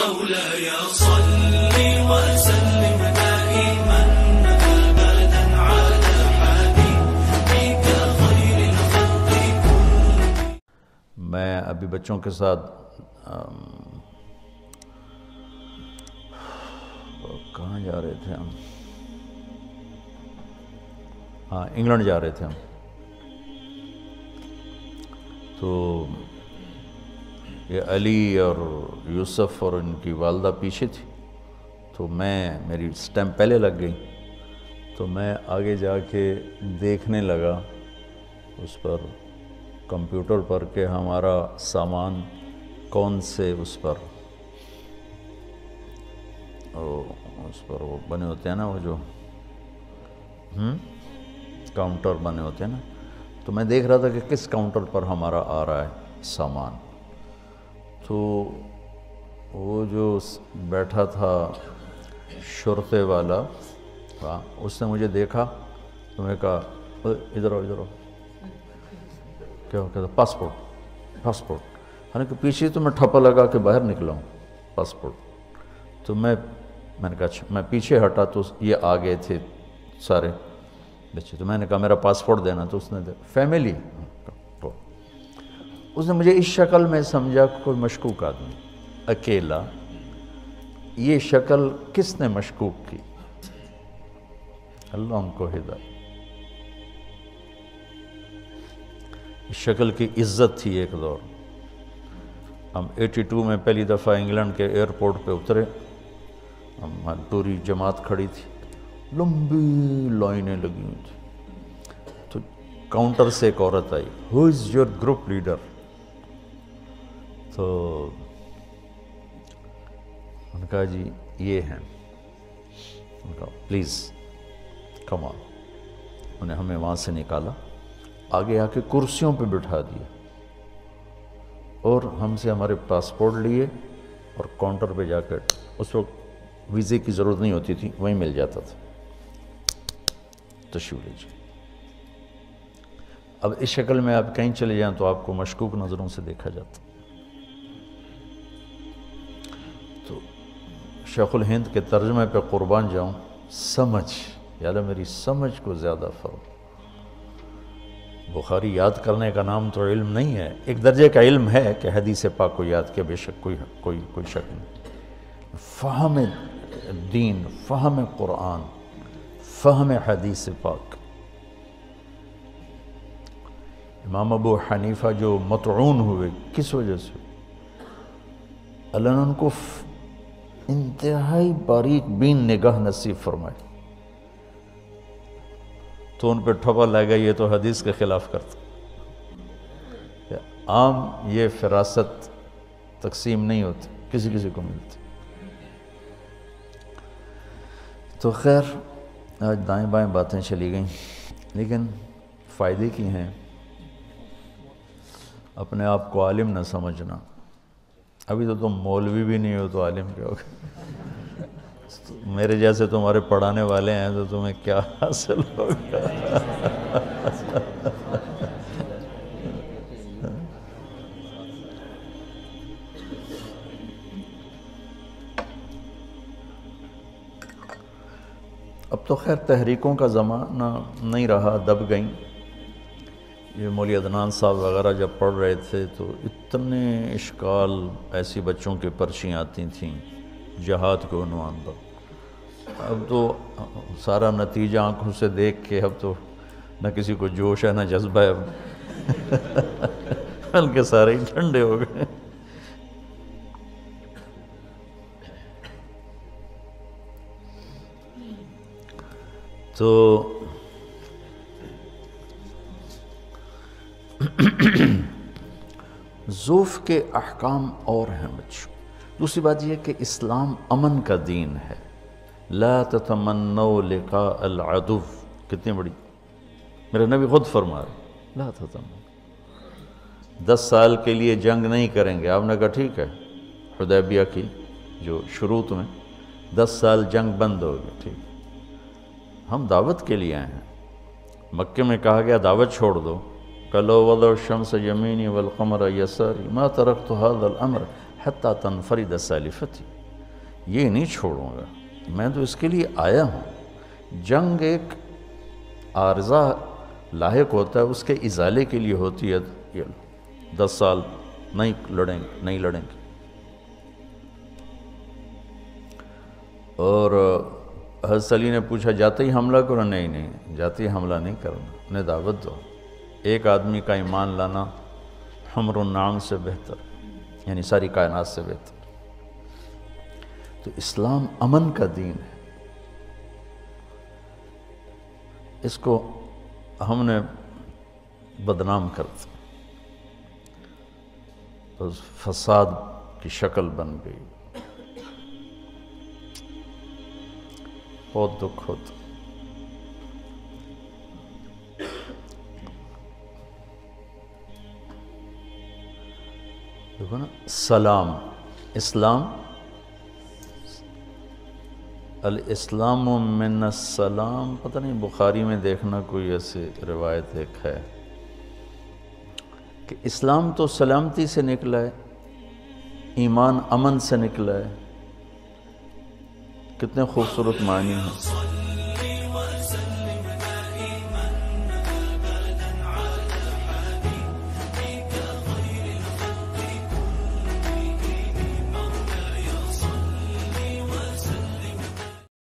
مولاي صل وسلم دائما أبدا على حبيبك خير الخلق كلهم. میں ابھی بچوں کے ساتھ کہاں جا رہے تھے ہم؟ ہاں، انگلینڈ جا رہے تھے ہم. تو یہ علی اور یوسف اور ان کی والدہ پیچھے تھی، تو میری سٹیمپ پہلے لگ گئی، تو میں آگے جا کے دیکھنے لگا اس پر کمپیوٹر پر کہ ہمارا سامان کون سے اس پر وہ بنے ہوتے ہیں نا، وہ جو کاؤنٹر بنے ہوتے ہیں نا، تو میں دیکھ رہا تھا کہ کس کاؤنٹر پر ہمارا آ رہا ہے سامان. تو وہ جو بیٹھا تھا شرطے والا، اس نے مجھے دیکھا تو میں کہا ادھر آؤ. کیا کہتا پاسپورٹ. حالانکہ پیچھے تو میں ٹھپا لگا کہ باہر نکلا ہوں پاسپورٹ. تو میں نے کہا اچھا، میں پیچھے ہٹا تو یہ آ گئے تھے سارے بچے. تو میں نے کہا میرا پاسپورٹ دینا، تو اس نے فیملی، اس نے مجھے اس شکل میں سمجھا کوئی مشکوک آدمی اکیلا. یہ شکل کس نے مشکوک کی؟ اللہ ان کو ہدایت. اس شکل کی عزت تھی ایک دور. ہم 82 میں پہلی دفعہ انگلینڈ کے ایئرپورٹ پہ اترے، ہم پوری جماعت کھڑی تھی، لمبی لائنیں لگی ہوئی تھی. تو کاؤنٹر سے ایک عورت آئی، ہو از یور گروپ لیڈر؟ تو ان نے کہا جی یہ ہیں. ان کا پلیز کم آن. انہیں ہمیں وہاں سے نکالا، آگے آ کے کرسیوں پہ بٹھا دیا اور ہم سے ہمارے پاسپورٹ لیے اور کاؤنٹر پہ جا کر، اس وقت ویزے کی ضرورت نہیں ہوتی تھی، وہیں مل جاتا تھا، تشریف لیجیے. اب اس شکل میں آپ کہیں چلے جائیں تو آپ کو مشکوک نظروں سے دیکھا جاتا. تو شیخ الہند کے ترجمے پہ قربان جاؤں، سمجھ، یا اللہ میری سمجھ کو زیادہ فرق. بخاری یاد کرنے کا نام تو علم نہیں ہے، ایک درجے کا علم ہے کہ حدیث پاک کو یاد کیا، بے شک کوئی شک نہیں. فہم دین، فہم قرآن، فہم حدیث پاک. امام ابو حنیفہ جو مطعون ہوئے، کس وجہ سے؟ اللہ نے ان کو انتہائی باریک بین نگاہ نصیب فرمائی. تو ان پہ ٹھپا لگ گیا یہ تو حدیث کے خلاف کرتا. عام یہ فراست تقسیم نہیں ہوتی، کسی کو ملتی. تو خیر آج دائیں بائیں باتیں چلی گئیں، لیکن فائدے کی ہیں. اپنے آپ کو عالم نہ سمجھنا. ابھی تو تم مولوی بھی نہیں ہو تو عالم کیا ہوگا؟ میرے جیسے تمہارے پڑھانے والے ہیں تو تمہیں کیا حاصل ہوگا؟ اب تو خیر تحریکوں کا زمانہ نہیں رہا، دب گئیں. یہ مولوی عدنان صاحب وغیرہ جب پڑھ رہے تھے تو اتنے اشکال ایسی بچوں کی پرچیاں آتی تھیں جہاد کے عنوان پر. اب تو سارا نتیجہ آنکھوں سے دیکھ کے اب تو نہ کسی کو جوش ہے نہ جذبہ ہے، بلکہ سارے ہی ٹھنڈے ہو گئے. تو ذوف کے احکام اور ہیں بچوں. دوسری بات یہ کہ اسلام امن کا دین ہے. لا تتمنوا لقاء العدو، کتنی بڑی، میرے نبی خود فرما رہے لا تتمنوا. 10 سال کے لیے جنگ نہیں کریں گے. آپ نے کہا ٹھیک ہے، حدیبیہ کی جو شروط میں 10 سال جنگ بند ہوگی، ٹھیک. ہم دعوت کے لیے آئے ہیں. مکے میں کہا گیا دعوت چھوڑ دو. قَالَوْ وَضَعُ الشَّمْسَ يَمِينِي وَالْقَمَرَ يَسَارِي مَا تَرَكْتُ هَذَا الْأَمْرَ حتی تنفرد سالفتی، یہ نہیں چھوڑوں گا، میں تو اس کے لیے آیا ہوں۔ جنگ ایک عارضہ لاحق ہوتا ہے، اس کے ازالے کے لیے ہوتی ہے، 10 سال نہیں لڑیں گے۔ اور حضرت علی نے پوچھا جاتے ہی حملہ کرو؟ نہیں، جاتے ہی حملہ نہیں کرنا، انہیں دعوت دو۔ ایک آدمی کا ایمان لانا حمر النعام سے بہتر، یعنی ساری کائنات سے بہتر۔ تو اسلام امن کا دین ہے، اس کو ہم نے بدنام کر دیا، بس فساد کی شکل بن گئی، بہت دکھ ہوتا۔ دیکھو نا، سلام، اسلام، الاسلام من السلام، پتہ نہیں بخاری میں دیکھنا کوئی ایسی روایت ایک ہے کہ اسلام تو سلامتی سے نکلا ہے، ایمان امن سے نکلا ہے۔ کتنے خوبصورت معنی ہیں۔